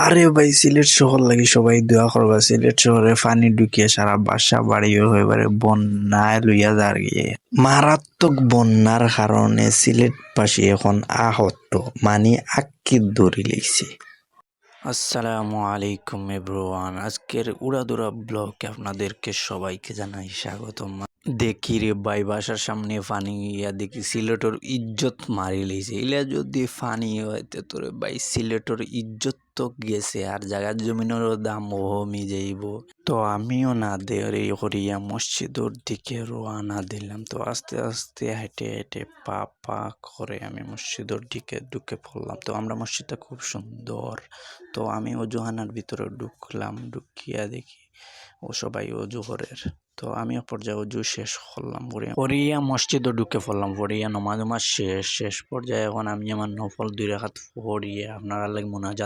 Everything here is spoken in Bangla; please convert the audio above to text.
আরে ভাই, সিলেট শহর লাগি সবাই দোয়া করবা। সিলেট শহরে পানি ঢুকিয়ে সারা বাসা বাড়ি হইবারে বন্যায় লইয়া যার গিয়ে মারাত্মক বন্যার কারণে সিলেটবাসী এখন আহত, মানে আক্কির দড়ি লইছে। আসসালামু আলাইকুম এভরিওয়ান, আজকের উড়াদুরা ব্লগে আপনাদেরকে সবাইকে জানাই স্বাগতম। দেখি রে ভাই, বাসার সামনে ফানি ইয়া দেখি সিলেটর ইজ্জত মারি লইছে। ইলা যদি ফানি হইতে তোরে ভাই সিলেটর ইজ্জত তো গেছে, আর জায়গার জমিনেরও দাম কমে যাইব। তো আমিও না দেরি করিয়া মসজিদের দিকে রওনা দিলাম। তো আস্তে আস্তে হেঁটে হেঁটে পা পা করে আমি মসজিদের দিকে ঢুকে পড়লাম। তো আমরা মসজিদটা খুব সুন্দর। তো আমি অজুখানার ভিতরে ঢুকলাম, ঢুকিয়া দেখি ও সবাই অজু করের। তো আমিও পর্যায়ে অজু শেষ করলাম, পড়িয়া মসজিদও ঢুকে পড়লাম, পড়িয়া নমাজ শেষ পর্যায়ে এখন আমি আমার নফল 2 রাকাত পড়িয়া আপনারা লাগে মোনাজাত